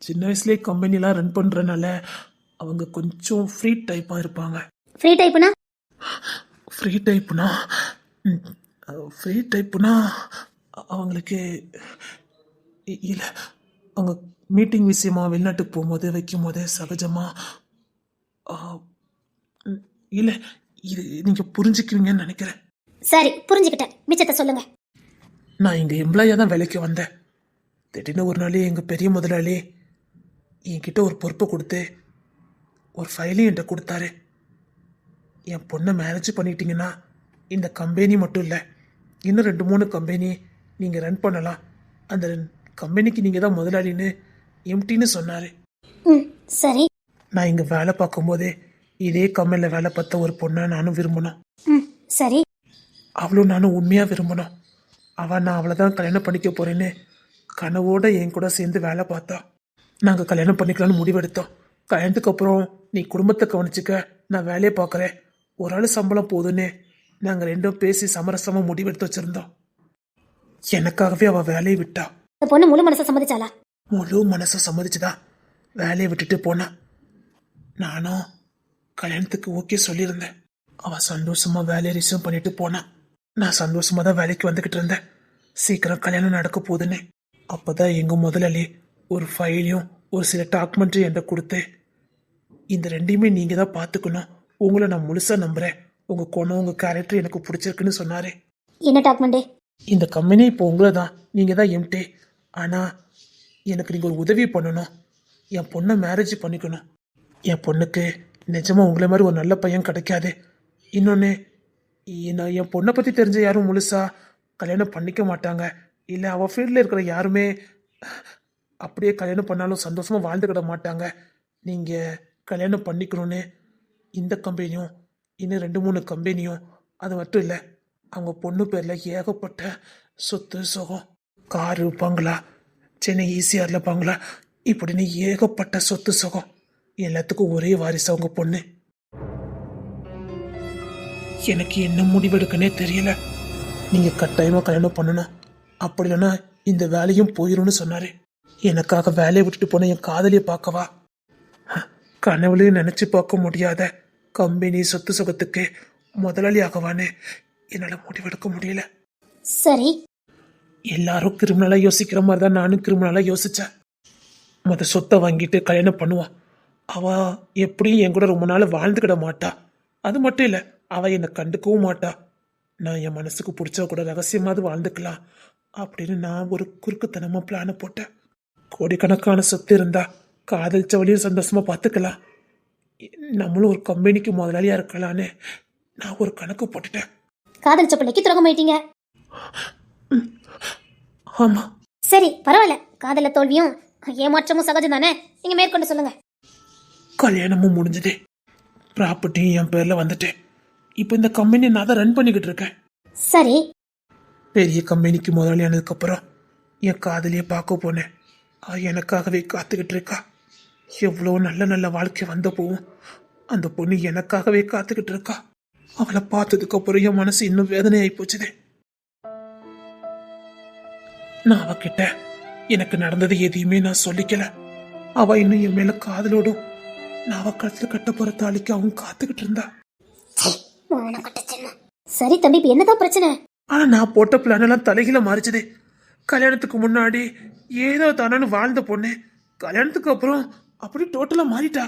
சின்ன வயசுலேயே கம்பெனிலாம் ரன் பண்றதுனால அவங்க கொஞ்சம் ஃப்ரீ டைப்பா இருப்பாங்க. ஃப்ரீ டைப்னா? ஃப்ரீ டைப்புனா அவங்களுக்கு இல்லை, அவங்க மீட்டிங் விஷயமா வெளிநாட்டுக்கு போகும்போது வைக்கும் போது சகஜமா இல்லை, இது நீங்க புரிஞ்சுக்குவீங்கன்னு நினைக்கிறேன். சரி, புரிஞ்சுக்கிட்டேன், மிச்சத்தை சொல்லுங்க. நான் இங்க எம்ப்ளாயா தான் வேலைக்கு வந்தேன். திடீர்னு ஒரு நாள் எங்க பெரிய முதலாளி என்கிட்ட ஒரு பொறுப்பை கொடுத்து ஒரு ஃபைலையும் என்கிட்ட கொடுத்தாரு. என் பொண்ணை மேரேஜ் பண்ணிட்டீங்கன்னா இந்த கம்பெனி மட்டும் இல்லை, இன்னும் 2-3 கம்பெனி நீங்கள் ரன் பண்ணலாம், அந்த கம்பெனிக்கு நீங்கள் தான் முதலாளின்னு எம்டின்னு சொன்னார். சரி. நான் இங்கே வேலை பார்க்கும்போதே இதே கம்பெனியில் வேலை பார்த்த ஒரு பொண்ணை நானும் விரும்பினோம். சரி. அவளும் நானும் உண்மையாக விரும்பினோம். நான் அவளை தான் கல்யாணம் பண்ணிக்க போகிறேன்னு கனவோட என் கூட சேர்ந்து வேலை பார்த்தா. நாங்கள் கல்யாணம் பண்ணிக்கலான்னு முடிவெடுத்தோம். கல்யாணத்துக்கு அப்புறம் நீ குடும்பத்தை கவனிச்சுக்க, நான் வேலையை பார்க்குறேன், ஒரு ஆள் சம்பளம் போதுன்னு நாங்கள் ரெண்டும் பேசி சமரசமாக முடிவெடுத்து வச்சுருந்தோம். எனக்காகவே அவள் வேலையை விட்டா. இந்த பொண்ணு முழு மனசை சம்மதிச்சாளா? முழு மனசை சம்மதிச்சுதான் வேலையை விட்டுட்டு போனா. நானும் கல்யாணத்துக்கு ஓகே சொல்லியிருந்தேன். அவள் சந்தோஷமா வேலையை ரிசீவ் பண்ணிட்டு போனா. நான் சந்தோஷமா தான் வேலைக்கு வந்துக்கிட்டு இருந்தேன், சீக்கிரம் கல்யாணம் நடக்க போகுதுன்னு. அப்போதான் எங்கள் முதலாளி ஒரு ஃபைலையும் ஒரு சில டாக்குமெண்ட்ரி என்கிட்ட கொடுத்து, இந்த ரெண்டையுமே நீங்கள் தான் பார்த்துக்கணும், உங்களை நான் முழுசாக நம்புகிறேன், உங்கள் குணம் உங்கள் கேரக்டர் எனக்கு பிடிச்சிருக்குன்னு சொன்னார். என்ன டாக்குமெண்ட்? இந்த கம்பெனி இப்போ உங்களை தான், நீங்கள் தான் எம்டி. ஆனால் எனக்கு நீங்கள் ஒரு உதவி பண்ணணும், என் பொண்ணை மேரேஜ் பண்ணிக்கணும். என் பொண்ணுக்கு நிஜமாக உங்களை மாதிரி ஒரு நல்ல பையன் கிடைக்காது. இன்னொன்று, நான் என் பொண்ணை பற்றி தெரிஞ்ச யாரும் முழுசாக கல்யாணம் பண்ணிக்க மாட்டாங்க, இல்லை அவள் ஃபீல்டில் இருக்கிற யாருமே அப்படியே கல்யாணம் பண்ணாலும் சந்தோஷமாக வாழ்ந்துக்கிட மாட்டாங்க. நீங்கள் கல்யாணம் பண்ணிக்கணும்னு இந்த கம்பெனியும் இன்னும் 2-3 கம்பெனியும், அது மட்டும் இல்லை அவங்க பொண்ணு பேரில் ஏகப்பட்ட சொத்து சுகம், காரு பங்களா, சென்னை ஈசிஆரில் பங்களா, இப்படின்னு ஏகப்பட்ட சொத்து சுகம், எல்லாத்துக்கும் ஒரே வாரிசு அவங்க பொண்ணு. எனக்கு என்ன முடிவெடுக்கனே தெரியல. நீங்கள் கட்டாயமாக கல்யாணம் பண்ணணும், அப்படி இல்லைன்னா இந்த வேலையும் போயிரும்னு சொன்னார். எனக்காக வேலையை விட்டுட்டு போன என் காதலியை பார்க்கவா? கனவுலையும் நினச்சி பார்க்க முடியாத கம்பெனி சொத்து சுகத்துக்கு முதலாளி ஆகவான்னு என்னால் முடிவெடுக்க முடியல. சரி. எல்லாரும் கிரிமினலாக யோசிக்கிற மாதிரி தான் நானும் கிரிமினலாக யோசித்தேன். சொத்தை வாங்கிட்டு கல்யாணம் பண்ணுவான், அவள் எப்படியும் என் கூட ரொம்ப நாள் வாழ்ந்துக்கிட மாட்டா. அது மட்டும் இல்லை, அவள் என்னை கண்டுக்கவும் மாட்டா. நான் என் மனசுக்கு பிடிச்ச கூட ரகசியமாவது வாழ்ந்துக்கலாம் அப்படின்னு நான் ஒரு குறுக்குத்தனமாக பிளானை போட்டேன். கோடிக்கணக்கான சொத்து இருந்தா காதலிச்சவளையும் சந்தோஷமா பார்த்துக்கலாம். நம்மளும் ஒரு கம்பெனிக்கு முதலாளியா இருக்கலான்னு நான் ஒரு கணக்கு போட்டுட்டேன். காதலிச்ச பிள்ளைக்கு துரோகம் பண்ணிட்டீங்க. ஆமா, சரி பரவாயில்ல, காதல தோல்வியும் ஏமாற்றமும் சகஜம் தானே. நீங்க மேற்கொண்டு சொல்லுங்க. கல்யாணமும் முடிஞ்சதே, ப்ராப்பர்ட்டியும் என் பேர்ல வந்துட்டேன். இப்போ இந்த கம்பெனியை நான் தான் ரன் பண்ணிக்கிட்டு இருக்கேன். சரி, பெரிய கம்பெனிக்கு முதலாளி ஆனதுக்கு அப்புறம் என் காதலியை பார்க்க போனேன். எனக்காகவே காத்துக்கிட்டு இருக்கா. எவ்வளோ நல்ல நல்ல வாழ்க்கை வந்த போவும் அந்த பொண்ணு எனக்காகவே காத்துக்கிட்டு இருக்கா. அவளை பார்த்ததுக்கு அப்புறம் என் மனசு இன்னும் வேதனையாகி போச்சுது. நான் அவகிட்ட எனக்கு நடந்தது எதையுமே நான் சொல்லிக்கல. அவ இன்னும் என் மேல காதலோடும் நான் அவ கழுத்துல கட்ட போற தாலிக்கு அவன் காத்துக்கிட்டு இருந்தா. சரி தம்பி, இப்ப என்னதான் பிரச்சனை? ஆனா நான் போட்ட பிளான் எல்லாம் தலைகீழ மாறிச்சதே. கல்யாணத்துக்கு முன்னாடி ஏதோ தானு வாழ்ந்த பொண்ணு கல்யாணத்துக்கு அப்புறம் அப்படி டோட்டலா மாறிட்டா.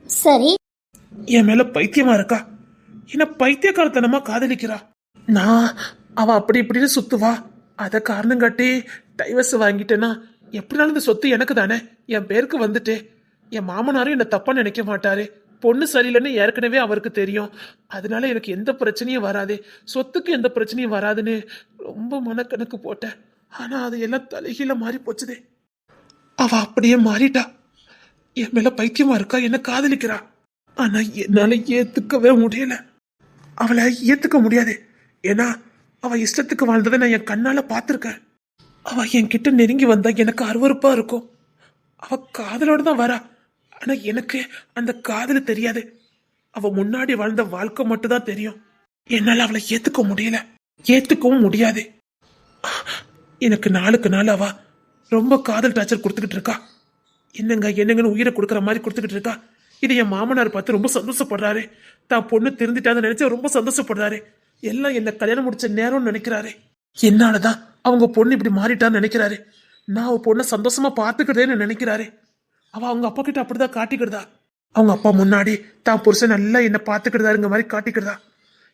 சரி, என் மேல பைத்தியமா இருக்கா. என்ன பைத்தியக்காரத்தனமா காதலிக்கிறா. நான் அவ அப்படி இப்படின்னு சுத்துவா. அத காரணம் காட்டி டைவர்ஸ் வாங்கிட்டேன்னா எப்படினாலும் இந்த சொத்து எனக்கு தானே, என் பேருக்கு வந்துட்டு. என் மாமனாரும் என்ன தப்பா நினைக்க மாட்டாரு. பொண்ணு சரியில்லைன்னு ஏற்கனவே அவருக்கு தெரியும். அதனால எனக்கு எந்த பிரச்சனையும் வராது, சொத்துக்கு எந்த பிரச்சனையும் வராதுன்னு ரொம்ப மனக்கணக்கு போட்டேன். ஆனா அது எல்லாம் தலைகீழ மாறி போச்சுதே. அவ அப்படியே மாறிட்டா. என் மேல பைத்தியமா இருக்கா, என்ன காதலிக்கிறா. ஆனா என்னால ஏத்துக்கவே முடியல. அவளை ஏத்துக்க முடியாது. ஏன்னா அவ இஷ்டத்துக்கு வாழ்ந்ததை நான் என் கண்ணால பார்த்திருக்கேன். அவ என்கிட்ட நெருங்கி வந்தா எனக்கு அருவருப்பா இருக்கும். அவ காதலோட தான் வரா. ஆனா எனக்கு அந்த காதல் தெரியாது. அவ முன்னாடி வாழ்ந்த வாழ்க்கை மட்டும் தான் தெரியும். என்னால அவளை ஏத்துக்க முடியல, ஏத்துக்கவும் முடியாது. எனக்கு நாளுக்கு நாள் அவ ரொம்ப காதல் டார்ச்சர் கொடுத்துக்கிட்டு இருக்கா. என்னங்கன்னு உயிரை கொடுக்குற மாதிரி கொடுத்துக்கிட்டு இருக்கா. இது என் மாமனார் பார்த்து ரொம்ப சந்தோஷப்படுறாரு. தான் பொண்ணு திருந்திட்டான்னு நினைச்சு ரொம்ப சந்தோஷப்படுறாரு. எல்லாம் என்ன கல்யாணம் முடிச்ச நேரம்னு நினைக்கிறாரு. என்னாலதான் அவங்க பொண்ணு இப்படி மாறிட்டான்னு நினைக்கிறாரு. நான் அவ பொண்ணை சந்தோஷமா பார்த்துக்கிட்டேன்னு நினைக்கிறாரு. அவ அவங்க அப்பா கிட்ட அப்படிதான் காட்டிக்கிடுதா. அவங்க அப்பா முன்னாடி தான் புருஷன் நல்லா என்ன பார்த்துக்கிடுதாருங்க மாதிரி காட்டிக்கிடுதா.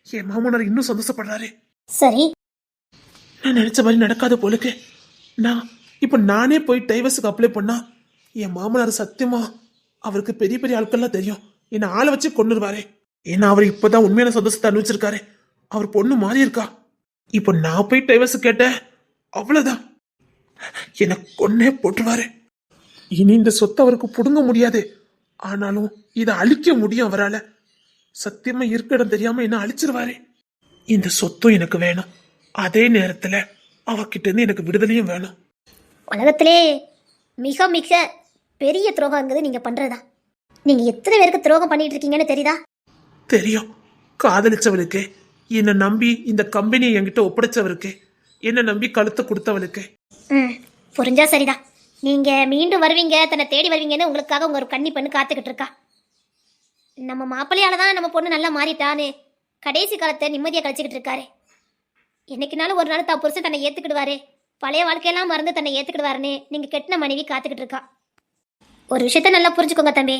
என் மாமனார் இன்னும் சந்தோஷப்படுறாரு. சரி, நான் நினைச்ச மாதிரி நடக்காத போலுக்கு. நான் இப்ப நானே போய் டைவர்ஸுக்கு அப்ளை பண்ணா என் மாமனார் சத்தியமா அவருக்கு பெரிய பெரிய ஆட்கள்லாம் தெரியும். என்ன ஆளை வச்சு கொண்டுருவாரு. ஏன்னா அவர் இப்பதான் உண்மையான சந்தோஷத்தை அனுபவிச்சிருக்காரு. அவர் பொண்ணு மாறி இருக்கா. இப்ப நான் போய் டைவர்ஸ் கேட்டேன், அவ்வளவுதான், எனக்கு கொன்னே போட்டுருவாரு. இனி இந்த சொத்தை அவருக்கு புடுங்க முடியாது. ஆனாலும் இதை அழிக்க முடியும் அவரால. சத்தியமா இருக்க இடம் தெரியாம என்ன அழிச்சிருவாரு. இந்த சொத்தும் எனக்கு வேணும். அதே நேரத்துல அவகிட்ட இருந்து எனக்கு விடுதலையும் வேணும். உலகத்திலே மிக மிக பெரிய துரோகங்கிறது நீங்க பண்றதுதான். நீங்க எத்தனை பேருக்கு துரோகம் பண்ணிட்டு இருக்கீங்கன்னு தெரியுதா? தெரியும். காதலிச்சவளுக்கு, என்னை நம்பி இந்த கம்பெனியை என்கிட்ட ஒப்படைச்சவருக்கு, என்னை நம்பி கழுத்தை கொடுத்தவளுக்கு. புரிஞ்சா சரிதான். நீங்க மீண்டும் வருவீங்க, தன்னை தேடி வருவீங்கன்னு உங்களுக்காக உங்க ஒரு கன்னி பெண்ணு காத்துக்கிட்டு இருக்கா. நம்ம மாப்பிள்ளையால தான் நம்ம பொண்ணு நல்லா மாறிட்டான்னு கடைசி காலத்தை நிம்மதியா கழிச்சுக்கிட்டு இருக்காரு. என்னைக்குனாலும் ஒரு நாள் தான் புருஷன் தன்னை ஏத்துக்கிடுவாரு, பழைய வாழ்க்கையெல்லாம் மறந்து தன்னை ஏத்துக்கிடுவாருன்னு நீங்க கெட்டின மனைவி காத்துக்கிட்டு இருக்கா. ஒரு விஷயத்த நல்லா புரிஞ்சுக்கோங்க தம்பி.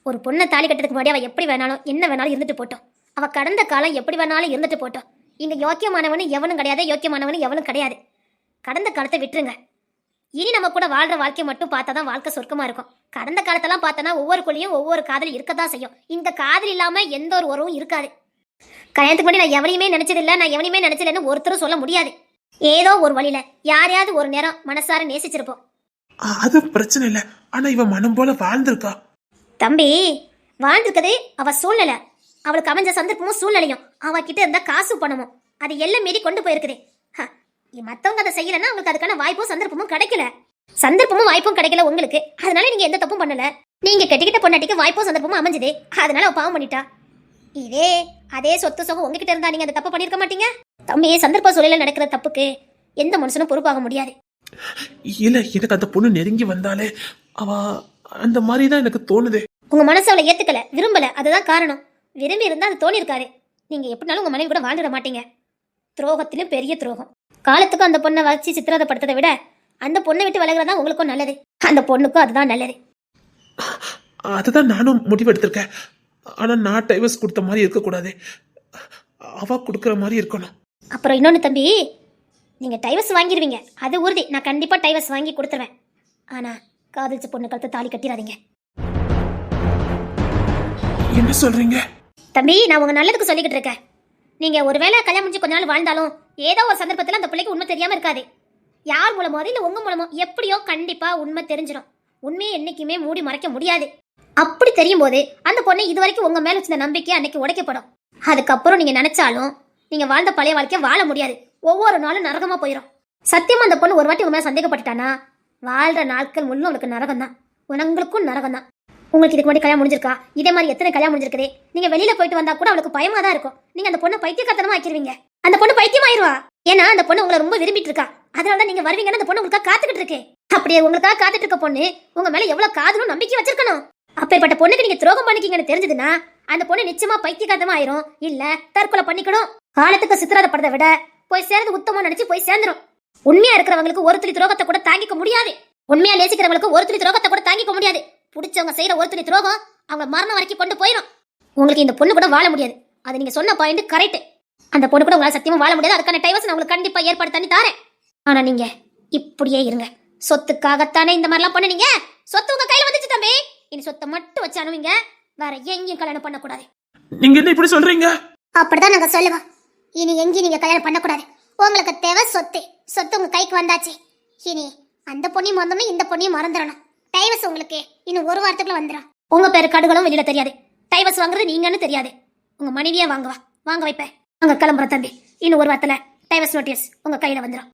ஒரு பொண்ணை தாலி கட்டுறதுக்கு முன்னாடி அவ எப்படி வேணாலும் என்ன வேணாலும் இருந்துட்டு போட்டோம். அவ கடந்த காலம் எப்படி வேணாலும் இருந்துட்டு போட்டோம். இங்க யோக்கியமானவனு எவனும் கிடையாது, யோக்கியமானவனு எவனும் கிடையாது. கடந்த காலத்தை விட்டுருங்க. இனி நம்ம கூட வாழ்ற வாழ்க்கை மட்டும் பார்த்தா தான் வாழ்க்கை சொர்க்கமா இருக்கும். கடந்த காலத்தெல்லாம் பார்த்தோன்னா ஒவ்வொரு குழியும் ஒவ்வொரு காதல் இருக்கதான் செய்யும். இந்த காதல் இல்லாம எந்த ஒரு உறவும் இருக்காது. கல்யாணத்துக்கு முன்னாடி நான் எவனையுமே நினைச்சதில்லை, நான் எவனையுமே நினைச்சதில்லைன்னு ஒருத்தரும் சொல்ல முடியாது. ஏதோ ஒரு வழியில யாரையாவது ஒரு நேரம் மனசார நேசிச்சிருப்போம். அது பிரச்சனை இல்லை. ஆனா இவ மனம் போல வாழ்ந்திருக்கா. தம்பி, வாழ்ந்திருக்கதே அவ சூழ்நிலை. அவளுக்கு அமைஞ்ச சந்தர்ப்பமும் சூழ்நிலையும் அவகிட்ட இருந்தா காசு பணமும் அது எல்லாம் மீறி கொண்டு போயிருக்குது. மத்தவங்க அதை செய்யலன்னா அவங்களுக்கு அதுக்கான வாய்ப்பும் சந்தர்ப்பமும் கிடைக்கல. சந்தர்ப்பமும் வாய்ப்பும் கிடைக்கல உங்களுக்கு. அதனால நீங்க எந்த தப்பும் பண்ணல. நீங்க கெட்டிக்கிட்ட பொண்டாட்டிக்கு வாய்ப்பும் சந்தர்ப்பமும் அமைஞ்சது. அதனால அவ பாவம் பண்ணிட்டா. அதே சொத்து சொகம் உங்ககிட்ட இருந்தா நீங்க அந்த தப்பு பண்ணிருக்க மாட்டீங்க. தம்பி, சந்தர்ப்ப சூழலில் நடக்கிற தப்புக்கு எந்த மனுஷனும் பொறுப்பாக முடியாது. இல்ல, எனக்கு அந்த பொண்ணு நெருங்கி வந்தாலே அவ அந்த மாதிரிதான் எனக்கு தோணுது. உங்க மனசு அவளை ஏத்துக்கல, விரும்பல, அதுதான் காரணம். விரும்பி இருந்தா அது தோணி இருக்காரு. நீங்க எப்படினாலும் உங்க மனைவி கூட வாழ்ந்துட மாட்டீங்க. துரோகத்திலும் பெரிய துரோகம். காலத்துக்கும் அந்த பொண்ணை வச்சு சித்திரவதைப்படுத்ததை விட அந்த பொண்ணை விட்டு விலகிறதா உங்களுக்கும் நல்லது, அந்த பொண்ணுக்கும் அதுதான் நல்லது. அதுதான் நானும் முடிவு எடுத்திருக்கேன். ஆனா நான் டைவர்ஸ் கொடுத்த மாதிரி இருக்கக்கூடாது, அவ கொடுக்குற மாதிரி இருக்கணும். அப்புறம் இன்னொன்னு தம்பி, நீங்க டைவர்ஸ் வாங்கிடுவீங்க, அது உறுதி. நான் கண்டிப்பா டைவர்ஸ் வாங்கி கொடுத்துருவேன். ஆனா காதலிச்ச பொண்ணு கழுத்து தாலி கட்டிடாதீங்க. என்ன சொல்றீங்க? தம்பி, நான் உங்க நல்லதுக்கு சொல்லிக்கிட்டு இருக்கேன். நீங்க ஒருவேளை கல்யாணம் முடிஞ்சு கொஞ்ச நாள் வாழ்ந்தாலும் ஏதோ ஒரு சந்தர்ப்பத்தில் அந்த பிள்ளைக்கு உண்மை தெரியாம இருக்காது. யார் மூலமோ இல்ல உங்க மூலமோ எப்படியோ கண்டிப்பா உண்மை தெரிஞ்சிடும். உண்மையை என்னைக்குமே மூடி மறைக்க முடியாது. அப்படி தெரியும் போது அந்த பொண்ணு இது வரைக்கும் உங்க மேல வச்சிருந்த நம்பிக்கை அன்னைக்கு உடைக்கப்படும். அதுக்கப்புறம் நீங்க நினைச்சாலும் நீங்க வாழ்ந்த பழைய வாழ்க்கைய வாழ முடியாது. ஒவ்வொரு நாளும் நரகமா போயிடும். சத்தியமா அந்த பொண்ணு ஒரு வாட்டி உங்க மேல சந்தேகப்பட்டுட்டானா வாழ்ற நாட்கள் முழுவதும் உங்களுக்கு நரகம் தான். உங்களுக்கும் நரகம் தான். உங்களுக்கு இதுக்கு முன்னாடி கல்யாணம் முடிஞ்சிருக்கா? இதே மாதிரி எத்தனை கல்யாணம் முடிஞ்சிருக்குது? நீங்க வெளியில போயிட்டு வந்தா கூட அவளுக்கு பயமா தான் இருக்கும். நீங்க அந்த பொண்ணை பைத்தியக்காரத்தனமா ஆக்கிடுவீங்க. அந்த பொண்ணு பைத்தியமாயிருவா. ஏன்னா அந்த பொண்ணு உங்களை ரொம்ப விரும்பிட்டு இருக்கா. அதனாலதான் நீங்க வருவீங்கன்னு அந்த பொண்ணு உங்களுக்காக காத்துக்கிட்டு இருக்கு. அப்படியே உங்களுக்காக காத்துட்டு இருக்க பொண்ணு உங்க மேல எவ்வளவு காதலும் நம்பிக்கை வச்சிருக்கணும். அப்பேற்பட்ட பொண்ணுக்கு நீங்க துரோகம் பண்ணிக்கீங்கன்னு தெரிஞ்சதுன்னா அந்த பொண்ணு நிச்சயமா பைத்தியக்காரத்தமா ஆயிரும். இல்ல தற்கொலை பண்ணிக்கணும். காலத்துக்கு சித்திரப்படுறதை விட போய் சேர்ந்து உத்தமம் நினைச்சு போய் சேர்ந்துரும். உண்மையா இருக்கிறவங்களுக்கு ஒரு துளி துரோகத்தை கூட தாங்கிக்க முடியாது. உண்மையா நேசிக்கிறவங்களுக்கு ஒரு துளி துரோகத்தை கூட தாங்கிக்க முடியாது. பிடிச்சவங்க செய்யற ஒரு துளி துரோகம் அவங்க மரணம் வரைக்கும் கொண்டு போயிடும். உங்களுக்கு இந்த பொண்ணு கூட வாழ முடியாது. அது நீங்க சொன்ன பாயிண்ட் கரெக்ட். அந்த பொண்ணு கூட உங்களால சத்தியமா வாழ முடியாது. அதுக்கான டைவர்ஸ் நான் உங்களுக்கு கண்டிப்பா ஏற்பாடு பண்ணி தாரேன். ஆனா நீங்க இப்படியே இருங்க. சொத்துக்காகத்தானே இந்த மாதிரிலாம் பண்ணுனீங்க. சொத்து உங்க கையில வந்துச்சு தம்பி. இனி சொத்தை மட்டும் வச்சு அனுவிங்க. வேற எங்கேயும் கல்யாணம் பண்ணக்கூடாது. நீங்க என்ன இப்படி சொல்றீங்க? அப்படிதான் நாங்க சொல்லுவோம். இனி எங்கேயும் நீங்க கல்யாணம் பண்ணக்கூடாது. உங்களுக்கு தேவை சொத்து. சொத்து உங்க கைக்கு வந்தாச்சு. இனி அந்த பொண்ணையும் மறந்தணும், இந்த பொண்ணையும் மறந்துடணும். டைவர்ஸ் உங்களுக்கு இன்னும் ஒரு வாரத்துக்குள்ள வந்துடும். உங்க பேரு கடுகளும் வெளியில தெரியாது. டைவர்ஸ் வாங்குறது நீங்கன்னு தெரியாது. உங்க மனைவியா வாங்க வைப்பேன். அங்க கிளம்புற தம்பி. இன்னும் ஒரு வாரத்துல டைவர்ஸ் நோட்டீஸ் உங்க கையில வந்துடும்.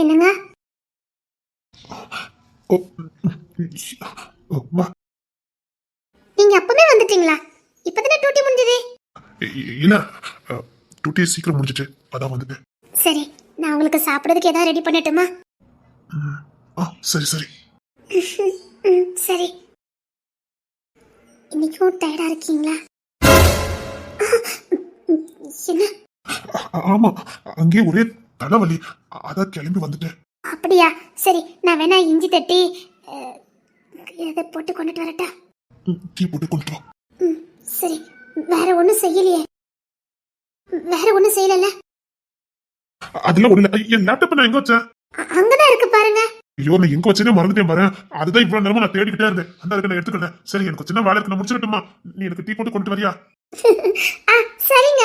என்னங்க? ஓ, ஓ, அம்மா. நீங்க அப்பவே வந்துட்டீங்களா? இப்பதானே டியூட்டி முடிஞ்சது. இல்ல டியூட்டி சீக்கிரம் முடிஞ்சிட்டு அதான் வந்துட்டேன். சரி, நான் உங்களுக்கு சாப்பிடுறதுக்கு ஏதாவது ரெடி பண்ணட்டுமா? சரி சரி. சரி. இன்னைக்கும் டயர்டா இருக்கீங்களா? என்ன? ஆமா, அங்கேயே ஒரே தலைவலி. அதான் கிளம்பி வந்துட்டேன். அப்படியா? சரி, நான் வேணா இஞ்சி தட்டி இதை போட்டு கொண்டுட்டு வரட்டா? டீ போட்டு கொண்டு வா. சரி. வேற ஒண்ணும் செய்யலையே? வேற ஒண்ணும் செய்யல? அதெல்லாம் ஒண்ணு இல்ல. என் லேப்டாப் நான் எங்க வச்சேன்? அங்கதான் இருக்கு பாருங்க. ஐயோ, நான் எங்க வச்சேனே மறந்துட்டேன் பாரு. அதுதான் இவ்வளவு நேரமா நான் தேடிக்கிட்டே இருந்தேன். அந்த அதுக்கு நான் எடுத்துக்கிட்டேன். சரி, எனக்கு சின்ன வேலை இருக்கு, நான் முடிச்சிடட்டுமா? நீ எனக்கு டீ போட்டு கொண்டு வரியா? சரிங்க.